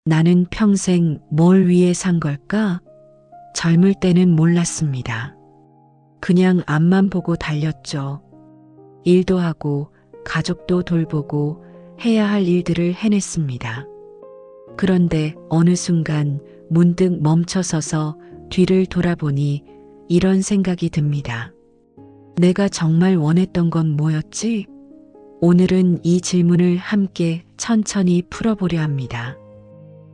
나는 평생 뭘 위해 산 걸까? 젊을 때는 몰랐습니다. 그냥 앞만 보고 달렸죠. 일도 하고 가족도 돌보고 해야 할 일들을 해냈습니다. 그런데 어느 순간 문득 멈춰서서 뒤를 돌아보니 이런 생각이 듭니다. 내가 정말 원했던 건 뭐였지? 오늘은 이 질문을 함께 천천히 풀어보려 합니다.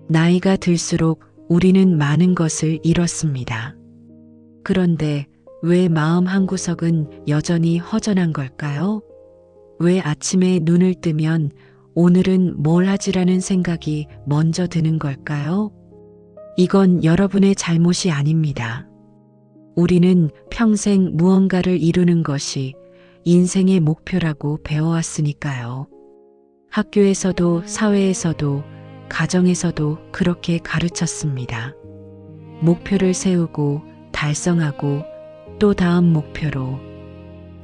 나이가 들수록 우리는 많은 것을 잃었습니다. 그런데 왜 마음 한구석은 여전히 허전한 걸까요? 왜 아침에 눈을 뜨면 오늘은 뭘 하지라는 생각이 먼저 드는 걸까요? 이건 여러분의 잘못이 아닙니다. 우리는 평생 무언가를 이루는 것이 인생의 목표라고 배워왔으니까요. 학교에서도 사회에서도 가정에서도 그렇게 가르쳤습니다. 목표를 세우고 달성하고 또 다음 목표로.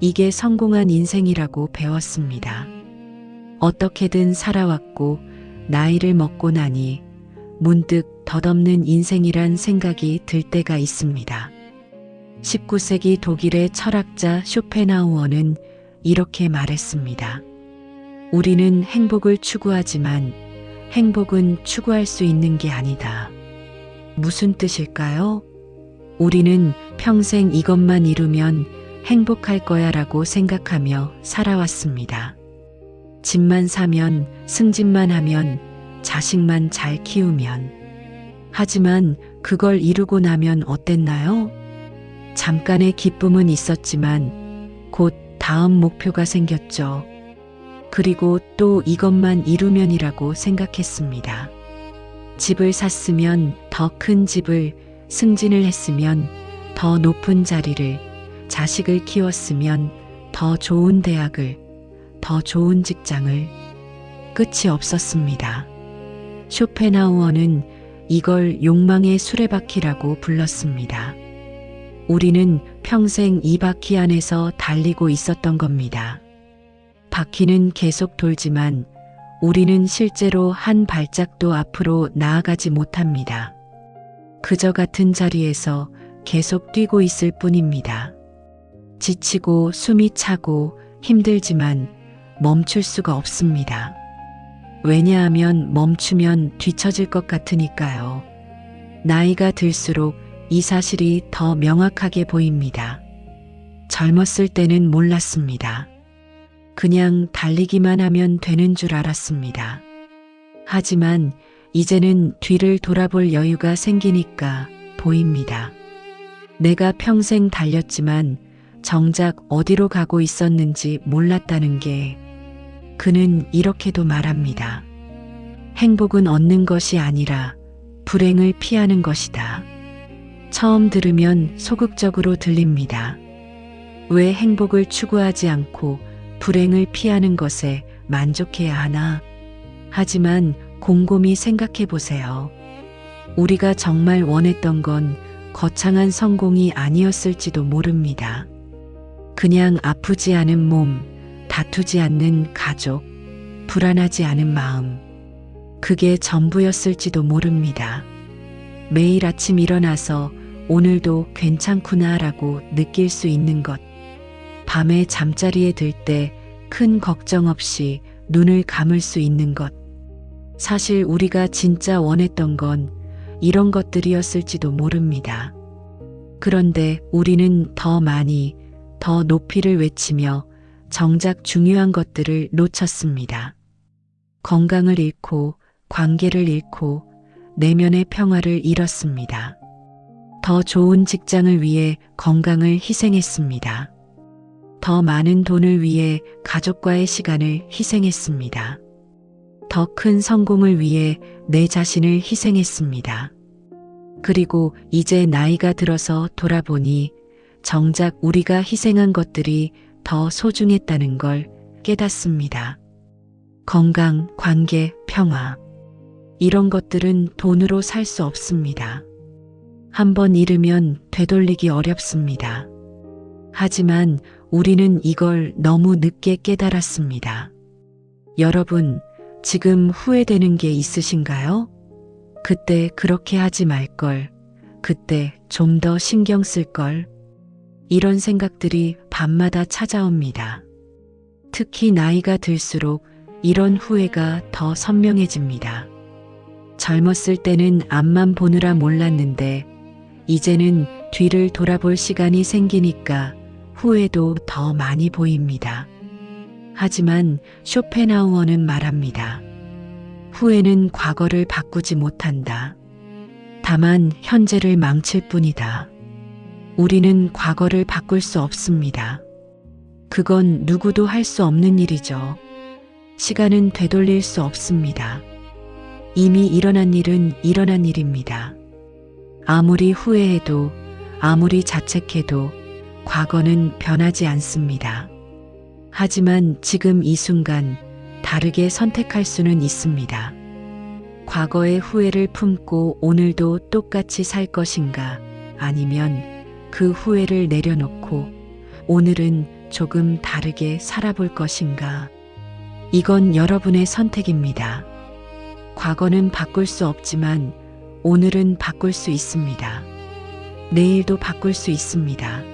이게 성공한 인생이라고 배웠습니다. 어떻게든 살아왔고 나이를 먹고 나니 문득 덧없는 인생이란 생각이 들 때가 있습니다. 19세기 독일의 철학자 쇼펜하우어는 이렇게 말했습니다. 우리는 행복을 추구하지만 행복은 추구할 수 있는 게 아니다. 무슨 뜻일까요? 우리는 평생 이것만 이루면 행복할 거야 라고 생각하며 살아왔습니다. 집만 사면, 승진만 하면, 자식만 잘 키우면. 하지만 그걸 이루고 나면 어땠나요? 잠깐의 기쁨은 있었지만 곧 다음 목표가 생겼죠. 그리고 또 이것만 이루면이라고 생각했습니다. 집을 샀으면 더 큰 집을, 승진을 했으면 더 높은 자리를, 자식을 키웠으면 더 좋은 대학을, 더 좋은 직장을. 끝이 없었습니다. 쇼펜하우어는 이걸 욕망의 수레바퀴라고 불렀습니다. 우리는 평생 이 바퀴 안에서 달리고 있었던 겁니다. 바퀴는 계속 돌지만 우리는 실제로 한 발짝도 앞으로 나아가지 못합니다. 그저 같은 자리에서 계속 뛰고 있을 뿐입니다. 지치고 숨이 차고 힘들지만 멈출 수가 없습니다. 왜냐하면 멈추면 뒤처질 것 같으니까요. 나이가 들수록 이 사실이 더 명확하게 보입니다. 젊었을 때는 몰랐습니다. 그냥 달리기만 하면 되는 줄 알았습니다. 하지만 이제는 뒤를 돌아볼 여유가 생기니까 보입니다. 내가 평생 달렸지만 정작 어디로 가고 있었는지 몰랐다는 게. 그는 이렇게도 말합니다. 행복은 얻는 것이 아니라 불행을 피하는 것이다. 처음 들으면 소극적으로 들립니다. 왜 행복을 추구하지 않고 불행을 피하는 것에 만족해야 하나? 하지만 곰곰이 생각해 보세요. 우리가 정말 원했던 건 거창한 성공이 아니었을지도 모릅니다. 그냥 아프지 않은 몸, 다투지 않는 가족, 불안하지 않은 마음. 그게 전부였을지도 모릅니다. 매일 아침 일어나서 오늘도 괜찮구나라고 느낄 수 있는 것. 밤에 잠자리에 들 때 큰 걱정 없이 눈을 감을 수 있는 것. 사실 우리가 진짜 원했던 건 이런 것들이었을지도 모릅니다. 그런데 우리는 더 많이, 더 높이를 외치며 정작 중요한 것들을 놓쳤습니다. 건강을 잃고 관계를 잃고 내면의 평화를 잃었습니다. 더 좋은 직장을 위해 건강을 희생했습니다. 더 많은 돈을 위해 가족과의 시간을 희생했습니다. 더 큰 성공을 위해 내 자신을 희생했습니다. 그리고 이제 나이가 들어서 돌아보니 정작 우리가 희생한 것들이 더 소중했다는 걸 깨닫습니다. 건강, 관계, 평화. 이런 것들은 돈으로 살 수 없습니다. 한번 잃으면 되돌리기 어렵습니다. 하지만 우리는 이걸 너무 늦게 깨달았습니다. 여러분, 지금 후회되는 게 있으신가요? 그때 그렇게 하지 말걸. 그때 좀 더 신경 쓸걸. 이런 생각들이 밤마다 찾아옵니다. 특히 나이가 들수록 이런 후회가 더 선명해집니다. 젊었을 때는 앞만 보느라 몰랐는데 이제는 뒤를 돌아볼 시간이 생기니까 후회도 더 많이 보입니다. 하지만 쇼펜하우어는 말합니다. 후회는 과거를 바꾸지 못한다. 다만 현재를 망칠 뿐이다. 우리는 과거를 바꿀 수 없습니다. 그건 누구도 할 수 없는 일이죠. 시간은 되돌릴 수 없습니다. 이미 일어난 일은 일어난 일입니다. 아무리 후회해도 아무리 자책해도 과거는 변하지 않습니다. 하지만 지금 이 순간 다르게 선택할 수는 있습니다. 과거의 후회를 품고 오늘도 똑같이 살 것인가, 아니면 그 후회를 내려놓고 오늘은 조금 다르게 살아볼 것인가. 이건 여러분의 선택입니다. 과거는 바꿀 수 없지만 오늘은 바꿀 수 있습니다. 내일도 바꿀 수 있습니다.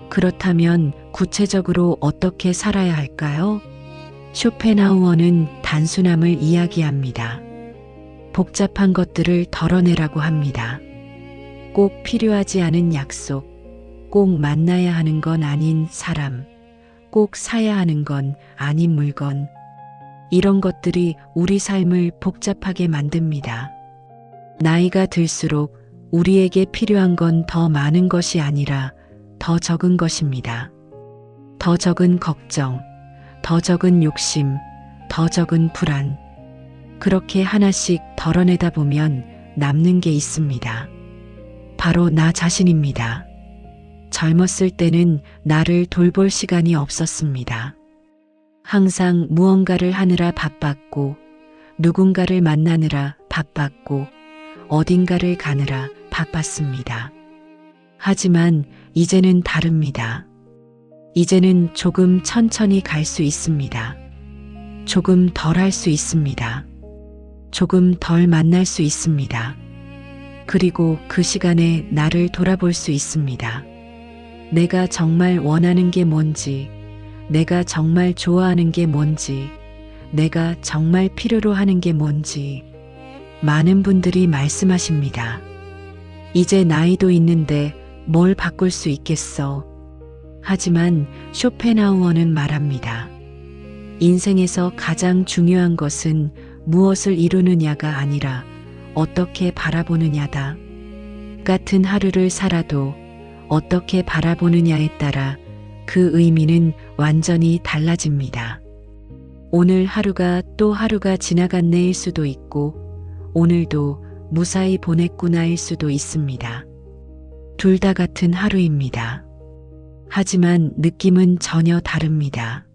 그렇다면 구체적으로 어떻게 살아야 할까요? 쇼펜하우어는 단순함을 이야기합니다. 복잡한 것들을 덜어내라고 합니다. 꼭 필요하지 않은 약속, 꼭 만나야 하는 건 아닌 사람, 꼭 사야 하는 건 아닌 물건. 이런 것들이 우리 삶을 복잡하게 만듭니다. 나이가 들수록 우리에게 필요한 건 더 많은 것이 아니라 더 적은 것입니다. 더 적은 걱정, 더 적은 욕심, 더 적은 불안. 그렇게 하나씩 덜어내다 보면 남는 게 있습니다. 바로 나 자신입니다. 젊었을 때는 나를 돌볼 시간이 없었습니다. 항상 무언가를 하느라 바빴고, 누군가를 만나느라 바빴고, 어딘가를 가느라 바빴습니다. 하지만 이제는 다릅니다. 이제는 조금 천천히 갈 수 있습니다. 조금 덜 할 수 있습니다. 조금 덜 만날 수 있습니다. 그리고 그 시간에 나를 돌아볼 수 있습니다. 내가 정말 원하는 게 뭔지, 내가 정말 좋아하는 게 뭔지, 내가 정말 필요로 하는 게 뭔지. 많은 분들이 말씀하십니다. 이제 나이도 있는데 뭘 바꿀 수 있겠어. 하지만 쇼펜하우어는 말합니다. 인생에서 가장 중요한 것은 무엇을 이루느냐가 아니라 어떻게 바라보느냐다. 같은 하루를 살아도 어떻게 바라보느냐에 따라 그 의미는 완전히 달라집니다. 오늘 하루가 또 하루가 지나간 내일 수도 있고, 오늘도 무사히 보냈구나일 수도 있습니다. 둘 다 같은 하루입니다. 하지만 느낌은 전혀 다릅니다.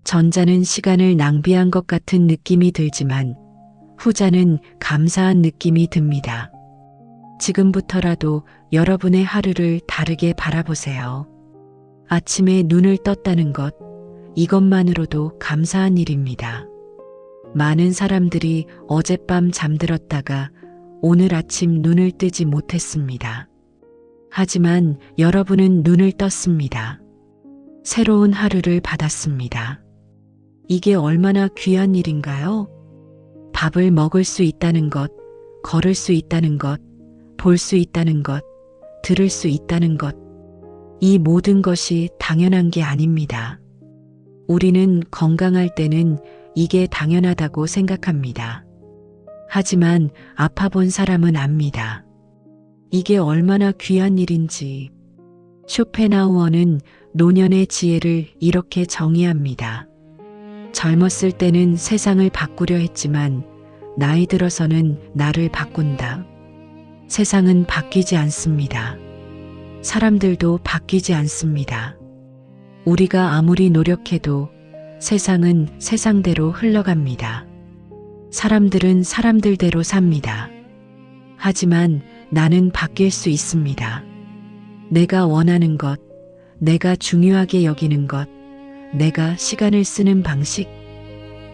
전자는 시간을 낭비한 것 같은 느낌이 들지만 후자는 감사한 느낌이 듭니다. 지금부터라도 여러분의 하루를 다르게 바라보세요. 아침에 눈을 떴다는 것, 이것만으로도 감사한 일입니다. 많은 사람들이 어젯밤 잠들었다가 오늘 아침 눈을 뜨지 못했습니다. 하지만 여러분은 눈을 떴습니다. 새로운 하루를 받았습니다. 이게 얼마나 귀한 일인가요? 밥을 먹을 수 있다는 것, 걸을 수 있다는 것, 볼 수 있다는 것, 들을 수 있다는 것. 이 모든 것이 당연한 게 아닙니다. 우리는 건강할 때는 이게 당연하다고 생각합니다. 하지만 아파본 사람은 압니다. 이게 얼마나 귀한 일인지. 쇼펜하우어는 노년의 지혜를 이렇게 정의합니다. 젊었을 때는 세상을 바꾸려 했지만 나이 들어서는 나를 바꾼다. 세상은 바뀌지 않습니다. 사람들도 바뀌지 않습니다. 우리가 아무리 노력해도 세상은 세상대로 흘러갑니다. 사람들은 사람들대로 삽니다. 하지만 나는 바뀔 수 있습니다. 내가 원하는 것, 내가 중요하게 여기는 것, 내가 시간을 쓰는 방식,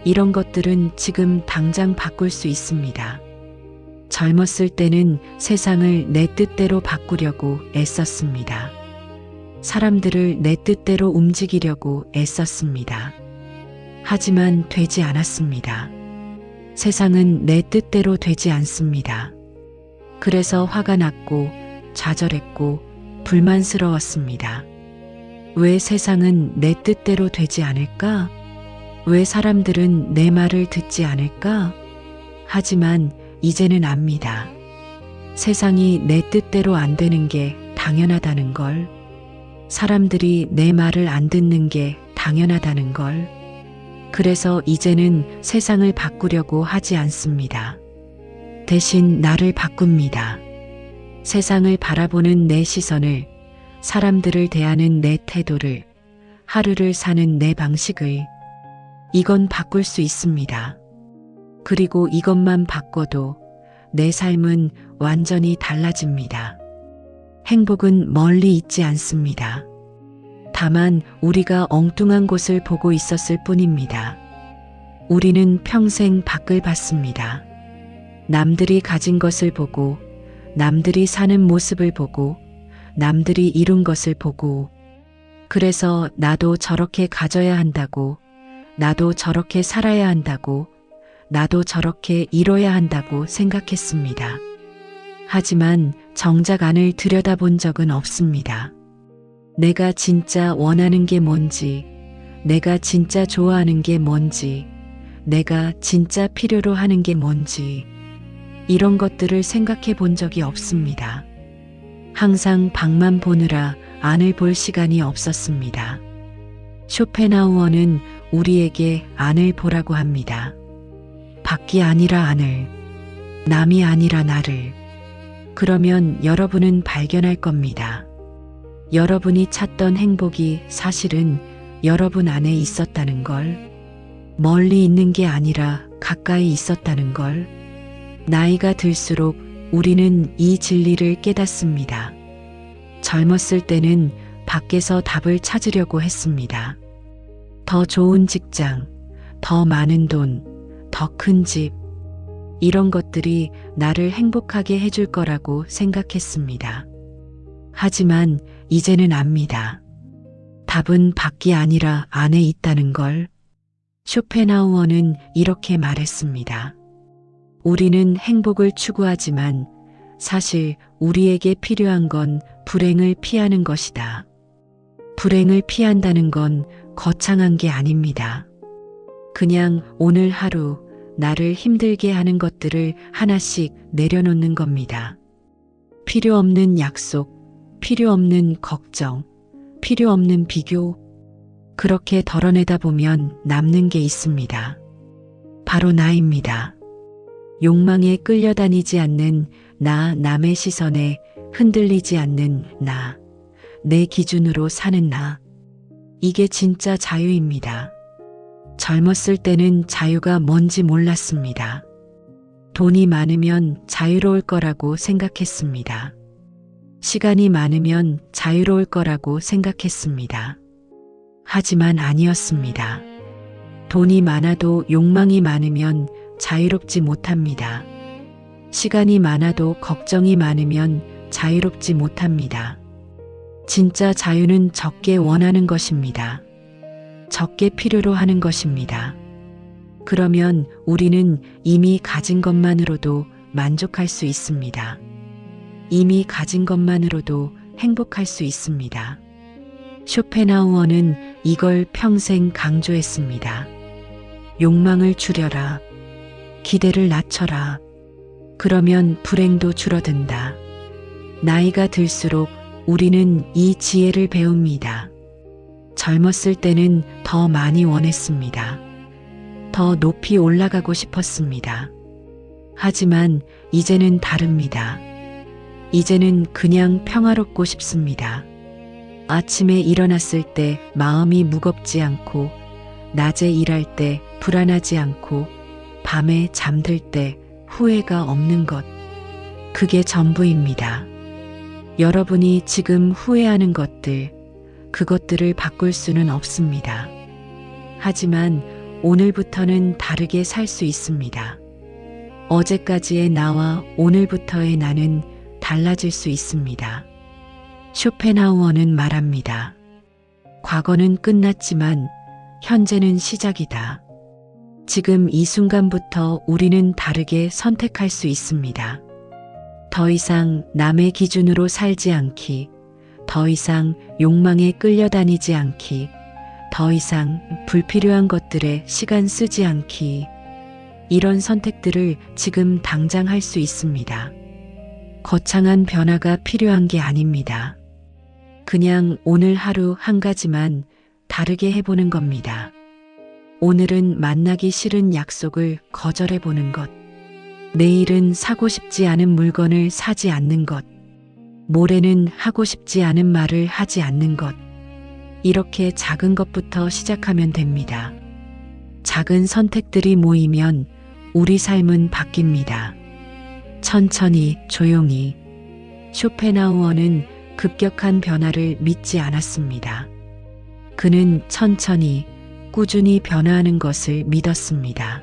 이런 것들은 지금 당장 바꿀 수 있습니다. 젊었을 때는 세상을 내 뜻대로 바꾸려고 애썼습니다. 사람들을 내 뜻대로 움직이려고 애썼습니다. 하지만 되지 않았습니다. 세상은 내 뜻대로 되지 않습니다. 그래서 화가 났고 좌절했고 불만스러웠습니다. 왜 세상은 내 뜻대로 되지 않을까? 왜 사람들은 내 말을 듣지 않을까? 하지만 이제는 압니다. 세상이 내 뜻대로 안 되는 게 당연하다는 걸, 사람들이 내 말을 안 듣는 게 당연하다는 걸, 그래서 이제는 세상을 바꾸려고 하지 않습니다. 대신 나를 바꿉니다. 세상을 바라보는 내 시선을, 사람들을 대하는 내 태도를, 하루를 사는 내 방식을, 이건 바꿀 수 있습니다. 그리고 이것만 바꿔도 내 삶은 완전히 달라집니다. 행복은 멀리 있지 않습니다. 다만 우리가 엉뚱한 곳을 보고 있었을 뿐입니다. 우리는 평생 밖을 봤습니다. 남들이 가진 것을 보고, 남들이 사는 모습을 보고, 남들이 이룬 것을 보고, 그래서 나도 저렇게 가져야 한다고, 나도 저렇게 살아야 한다고, 나도 저렇게 이뤄야 한다고 생각했습니다. 하지만 정작 안을 들여다본 적은 없습니다. 내가 진짜 원하는 게 뭔지, 내가 진짜 좋아하는 게 뭔지, 내가 진짜 필요로 하는 게 뭔지, 이런 것들을 생각해 본 적이 없습니다. 항상 밖만 보느라 안을 볼 시간이 없었습니다. 쇼펜하우어는 우리에게 안을 보라고 합니다. 밖이 아니라 안을, 남이 아니라 나를. 그러면 여러분은 발견할 겁니다. 여러분이 찾던 행복이 사실은 여러분 안에 있었다는 걸, 멀리 있는 게 아니라 가까이 있었다는 걸. 나이가 들수록 우리는 이 진리를 깨닫습니다. 젊었을 때는 밖에서 답을 찾으려고 했습니다. 더 좋은 직장, 더 많은 돈, 더 큰 집, 이런 것들이 나를 행복하게 해줄 거라고 생각했습니다. 하지만 이제는 압니다. 답은 밖이 아니라 안에 있다는 걸. 쇼펜하우어는 이렇게 말했습니다. 우리는 행복을 추구하지만 사실 우리에게 필요한 건 불행을 피하는 것이다. 불행을 피한다는 건 거창한 게 아닙니다. 그냥 오늘 하루 나를 힘들게 하는 것들을 하나씩 내려놓는 겁니다. 필요 없는 약속, 필요 없는 걱정, 필요 없는 비교. 그렇게 덜어내다 보면 남는 게 있습니다. 바로 나입니다. 욕망에 끌려다니지 않는 나, 남의 시선에 흔들리지 않는 나, 내 기준으로 사는 나. 이게 진짜 자유입니다. 젊었을 때는 자유가 뭔지 몰랐습니다. 돈이 많으면 자유로울 거라고 생각했습니다. 시간이 많으면 자유로울 거라고 생각했습니다. 하지만 아니었습니다. 돈이 많아도 욕망이 많으면 자유롭지 못합니다. 시간이 많아도 걱정이 많으면 자유롭지 못합니다. 진짜 자유는 적게 원하는 것입니다. 적게 필요로 하는 것입니다. 그러면 우리는 이미 가진 것만으로도 만족할 수 있습니다. 이미 가진 것만으로도 행복할 수 있습니다. 쇼펜하우어는 이걸 평생 강조했습니다. 욕망을 줄여라. 기대를 낮춰라. 그러면 불행도 줄어든다. 나이가 들수록 우리는 이 지혜를 배웁니다. 젊었을 때는 더 많이 원했습니다. 더 높이 올라가고 싶었습니다. 하지만 이제는 다릅니다. 이제는 그냥 평화롭고 싶습니다. 아침에 일어났을 때 마음이 무겁지 않고, 낮에 일할 때 불안하지 않고, 밤에 잠들 때 후회가 없는 것. 그게 전부입니다. 여러분이 지금 후회하는 것들, 그것들을 바꿀 수는 없습니다. 하지만 오늘부터는 다르게 살 수 있습니다. 어제까지의 나와 오늘부터의 나는 달라질 수 있습니다. 쇼펜하우어는 말합니다. 과거는 끝났지만 현재는 시작이다. 지금 이 순간부터 우리는 다르게 선택할 수 있습니다. 더 이상 남의 기준으로 살지 않기, 더 이상 욕망에 끌려다니지 않기, 더 이상 불필요한 것들에 시간 쓰지 않기, 이런 선택들을 지금 당장 할 수 있습니다. 거창한 변화가 필요한 게 아닙니다. 그냥 오늘 하루 한 가지만 다르게 해보는 겁니다. 오늘은 만나기 싫은 약속을 거절해 보는 것. 내일은 사고 싶지 않은 물건을 사지 않는 것. 모레는 하고 싶지 않은 말을 하지 않는 것. 이렇게 작은 것부터 시작하면 됩니다. 작은 선택들이 모이면 우리 삶은 바뀝니다. 천천히, 조용히. 쇼펜하우어는 급격한 변화를 믿지 않았습니다. 그는 천천히, 꾸준히 변화하는 것을 믿었습니다.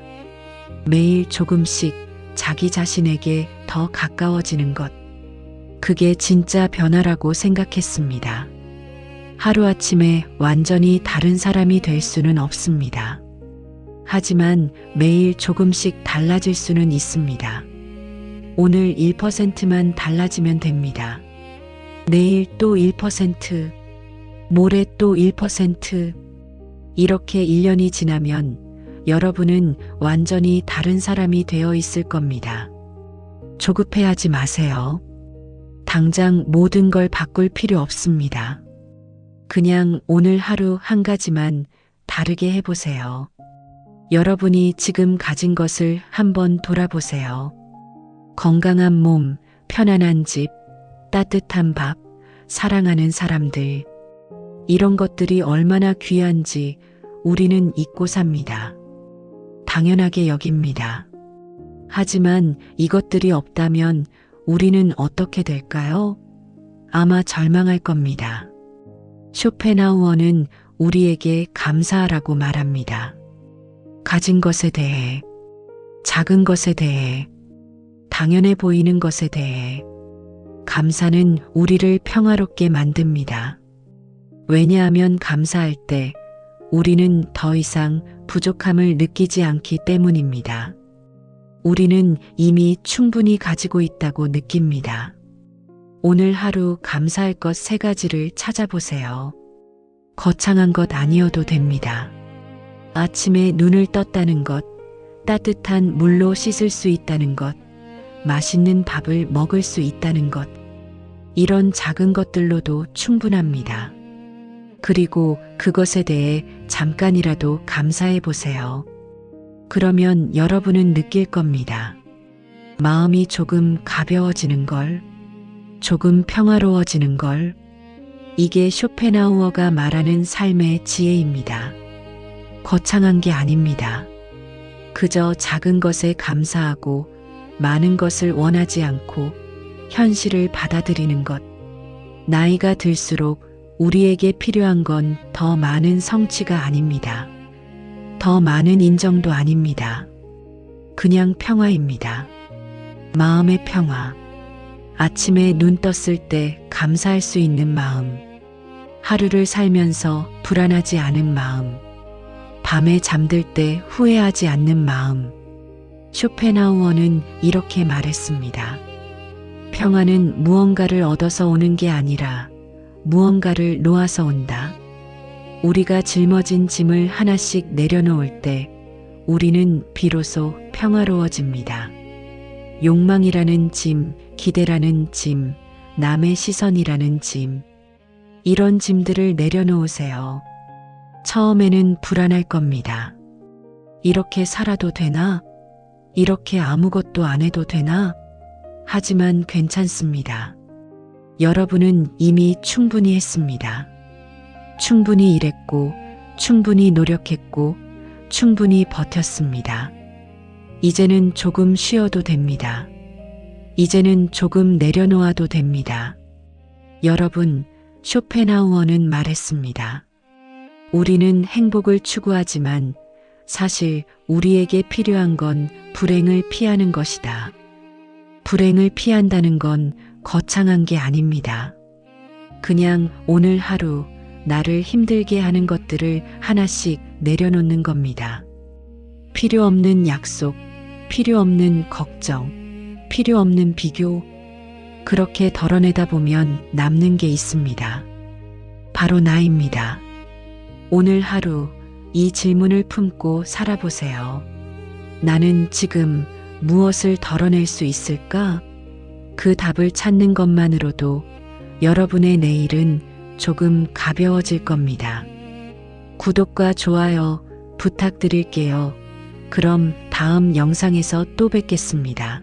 매일 조금씩 자기 자신에게 더 가까워지는 것. 그게 진짜 변화라고 생각했습니다. 하루아침에 완전히 다른 사람이 될 수는 없습니다. 하지만 매일 조금씩 달라질 수는 있습니다. 오늘 1%만 달라지면 됩니다. 내일 또 1%, 모레 또 1%. 이렇게 1년이 지나면 여러분은 완전히 다른 사람이 되어 있을 겁니다. 조급해하지 마세요. 당장 모든 걸 바꿀 필요 없습니다. 그냥 오늘 하루 한 가지만 다르게 해보세요. 여러분이 지금 가진 것을 한번 돌아보세요. 건강한 몸, 편안한 집, 따뜻한 밥, 사랑하는 사람들. 이런 것들이 얼마나 귀한지 우리는 잊고 삽니다. 당연하게 여깁니다. 하지만 이것들이 없다면 우리는 어떻게 될까요? 아마 절망할 겁니다. 쇼펜하우어는 우리에게 감사하라고 말합니다. 가진 것에 대해, 작은 것에 대해, 당연해 보이는 것에 대해. 감사는 우리를 평화롭게 만듭니다. 왜냐하면 감사할 때 우리는 더 이상 부족함을 느끼지 않기 때문입니다. 우리는 이미 충분히 가지고 있다고 느낍니다. 오늘 하루 감사할 것 3가지를 찾아보세요. 거창한 것 아니어도 됩니다. 아침에 눈을 떴다는 것, 따뜻한 물로 씻을 수 있다는 것, 맛있는 밥을 먹을 수 있다는 것. 이런 작은 것들로도 충분합니다. 그리고 그것에 대해 잠깐이라도 감사해 보세요. 그러면 여러분은 느낄 겁니다. 마음이 조금 가벼워지는 걸, 조금 평화로워지는 걸. 이게 쇼펜하우어가 말하는 삶의 지혜입니다. 거창한 게 아닙니다. 그저 작은 것에 감사하고 많은 것을 원하지 않고 현실을 받아들이는 것. 나이가 들수록 우리에게 필요한 건 더 많은 성취가 아닙니다. 더 많은 인정도 아닙니다. 그냥 평화입니다. 마음의 평화. 아침에 눈 떴을 때 감사할 수 있는 마음. 하루를 살면서 불안하지 않은 마음. 밤에 잠들 때 후회하지 않는 마음. 쇼펜하우어는 이렇게 말했습니다. 평화는 무언가를 얻어서 오는 게 아니라 무언가를 놓아서 온다. 우리가 짊어진 짐을 하나씩 내려놓을 때 우리는 비로소 평화로워집니다. 욕망이라는 짐, 기대라는 짐, 남의 시선이라는 짐. 이런 짐들을 내려놓으세요. 처음에는 불안할 겁니다. 이렇게 살아도 되나? 이렇게 아무것도 안 해도 되나? 하지만 괜찮습니다. 여러분은 이미 충분히 했습니다. 충분히 일했고, 충분히 노력했고, 충분히 버텼습니다. 이제는 조금 쉬어도 됩니다. 이제는 조금 내려놓아도 됩니다. 여러분, 쇼펜하우어는 말했습니다. 우리는 행복을 추구하지만 사실 우리에게 필요한 건 불행을 피하는 것이다. 불행을 피한다는 건 거창한 게 아닙니다. 그냥 오늘 하루 나를 힘들게 하는 것들을 하나씩 내려놓는 겁니다. 필요 없는 약속, 필요 없는 걱정, 필요 없는 비교, 그렇게 덜어내다 보면 남는 게 있습니다. 바로 나입니다. 오늘 하루 이 질문을 품고 살아보세요. 나는 지금 무엇을 덜어낼 수 있을까? 그 답을 찾는 것만으로도 여러분의 내일은 조금 가벼워질 겁니다. 구독과 좋아요 부탁드릴게요. 그럼 다음 영상에서 또 뵙겠습니다.